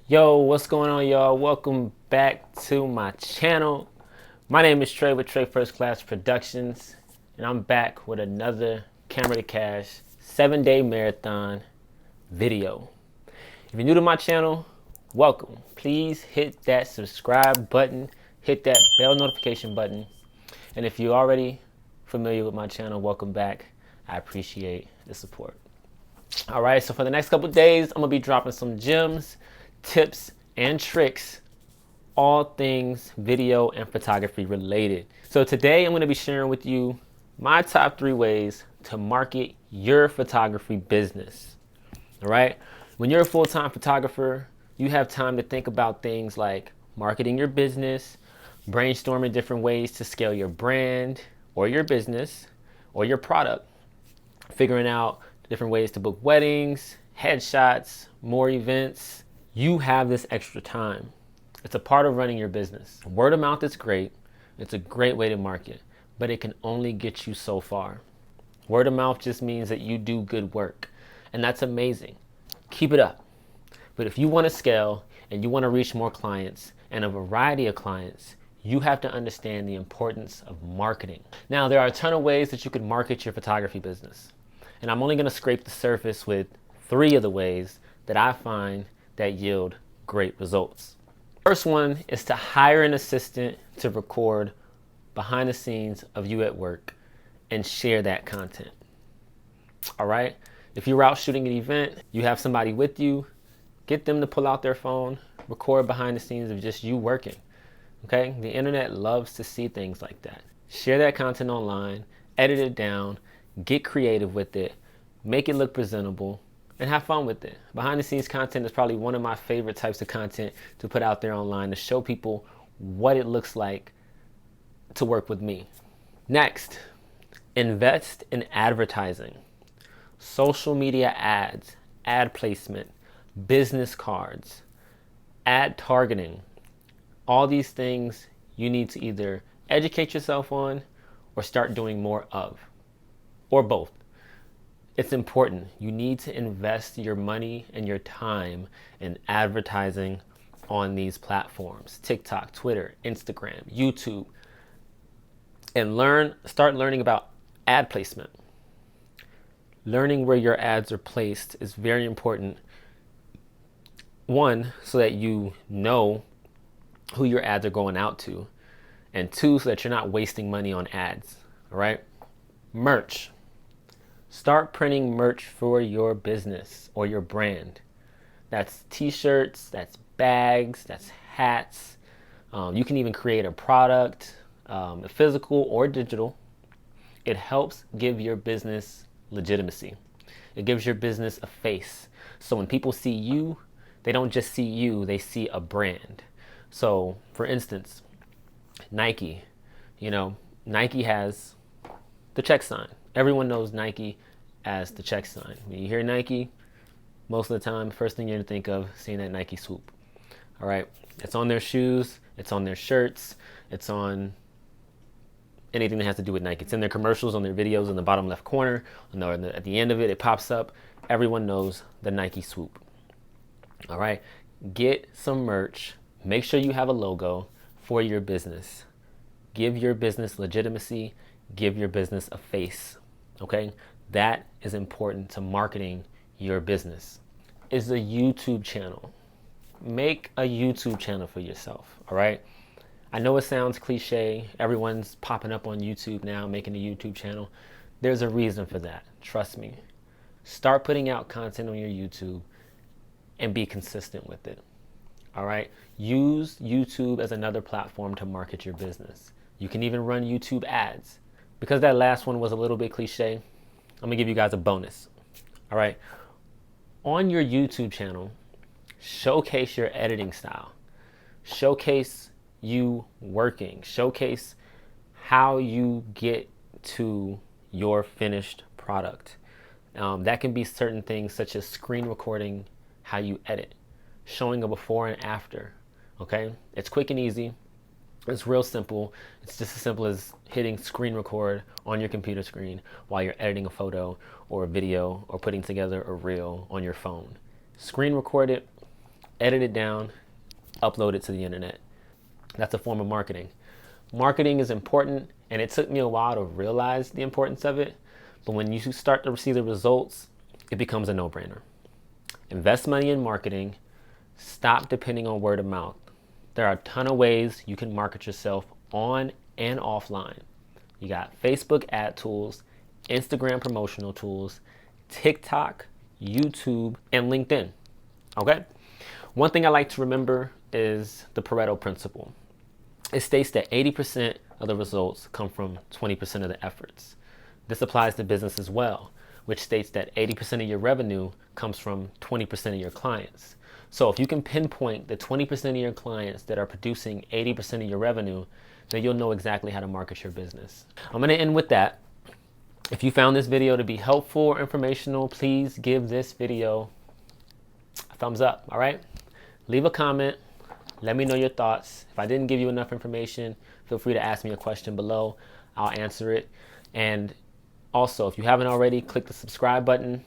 Yo, what's going on, y'all? Welcome back to my channel. My name is Trey with TRAE First Class Productions, and I'm back with another Camera to Cash 7-day marathon video. If you're new to my channel, welcome. Please hit that subscribe button, hit that bell notification button, and if you're already familiar with my channel, welcome back. I appreciate the support. All right, so for the next couple days, I'm gonna be dropping some gems, tips, and tricks, all things video and photography related. So today I'm gonna be sharing with you my top 3 ways to market your photography business. All right, when you're a full-time photographer, you have time to think about things like marketing your business, brainstorming different ways to scale your brand or your business or your product, figuring out different ways to book weddings, headshots, more events. You have this extra time. It's a part of running your business. Word of mouth is great. It's a great way to market, but it can only get you so far. Word of mouth just means that you do good work, and that's amazing. Keep it up. But if you want to scale and you want to reach more clients and a variety of clients, you have to understand the importance of marketing. Now, there are a ton of ways that you can market your photography business, and I'm only going to scrape the surface with 3 of the ways that I find that yield great results. First one is to hire an assistant to record behind the scenes of you at work and share that content. All right, if you're out shooting an event, you have somebody with you, get them to pull out their phone, record behind the scenes of just you working. Okay, the internet loves to see things like that. Share that content online, edit it down, get creative with it, make it look presentable, and have fun with it. Behind the scenes content is probably one of my favorite types of content to put out there online to show people what it looks like to work with me. Next, invest in advertising. Social media ads, ad placement, business cards, ad targeting. All these things you need to either educate yourself on or start doing more of, or both. It's important. You need to invest your money and your time in advertising on these platforms: TikTok, Twitter, Instagram, YouTube, and start learning about ad placement. Learning where your ads are placed is very important. 1, so that you know who your ads are going out to, and 2, so that you're not wasting money on ads. All right? Merch. Start printing merch for your business or your brand. That's t-shirts, that's bags, that's hats. You can even create a product, physical or digital. It helps give your business legitimacy. It gives your business a face. So when people see you, they don't just see you, they see a brand. So for instance, Nike, Nike has the check sign. Everyone knows Nike as the check sign. When you hear Nike, most of the time, first thing you're gonna think of seeing that Nike swoop. All right, it's on their shoes, it's on their shirts, it's on anything that has to do with Nike. It's in their commercials, on their videos in the bottom left corner, at the end of it, it pops up. Everyone knows the Nike swoop. All right, get some merch. Make sure you have a logo for your business. Give your business legitimacy. Give your business a face. Okay, that is important to marketing your business. Is a YouTube channel. Make a YouTube channel for yourself. All right, I know it sounds cliche. Everyone's popping up on YouTube now, making a YouTube channel. There's a reason for that. Trust me. Start putting out content on your YouTube and be consistent with it. All right, use YouTube as another platform to market your business. You can even run YouTube ads. Because that last one was a little bit cliche, I'm gonna give you guys a bonus. All right, on your YouTube channel, showcase your editing style. Showcase you working. Showcase how you get to your finished product. That can be certain things such as screen recording, how you edit, showing a before and after. Okay, it's quick and easy. It's real simple. It's just as simple as hitting screen record on your computer screen while you're editing a photo or a video or putting together a reel on your phone. Screen record it, edit it down, upload it to the internet. That's a form of marketing. Marketing is important, and it took me a while to realize the importance of it. But when you start to see the results, it becomes a no-brainer. Invest money in marketing. Stop depending on word of mouth. There are a ton of ways you can market yourself on and offline. You got Facebook ad tools, Instagram promotional tools, TikTok, YouTube, and LinkedIn. Okay? One thing I like to remember is the Pareto principle. It states that 80% of the results come from 20% of the efforts. This applies to business as well, which states that 80% of your revenue comes from 20% of your clients. So if you can pinpoint the 20% of your clients that are producing 80% of your revenue, then you'll know exactly how to market your business. I'm going to end with that. If you found this video to be helpful or informational, please give this video a thumbs up, all right? Leave a comment. Let me know your thoughts. If I didn't give you enough information, feel free to ask me a question below. I'll answer it. And also, if you haven't already, click the subscribe button.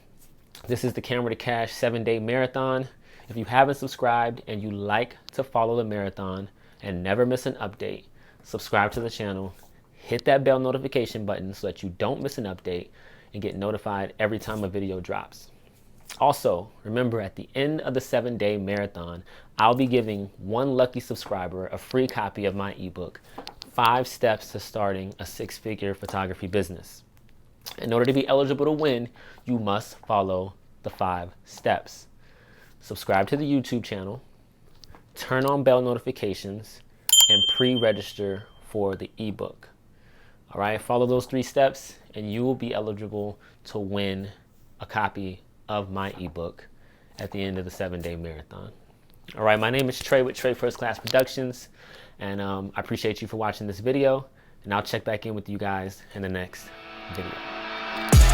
This is the Camera to Cash 7-day marathon. If you haven't subscribed and you like to follow the marathon and never miss an update, subscribe to the channel, hit that bell notification button so that you don't miss an update and get notified every time a video drops. Also, remember, at the end of the 7-day marathon, I'll be giving one lucky subscriber a free copy of my ebook, 5 Steps to Starting a 6-Figure Photography Business. In order to be eligible to win, you must follow the 5 steps. Subscribe to the YouTube channel, turn on bell notifications, and pre-register for the ebook. All right, follow those 3 steps and you will be eligible to win a copy of my ebook at the end of the 7-day marathon. All right, my name is TRAE with TRAE First Class Productions, and I appreciate you for watching this video, and I'll check back in with you guys in the next video.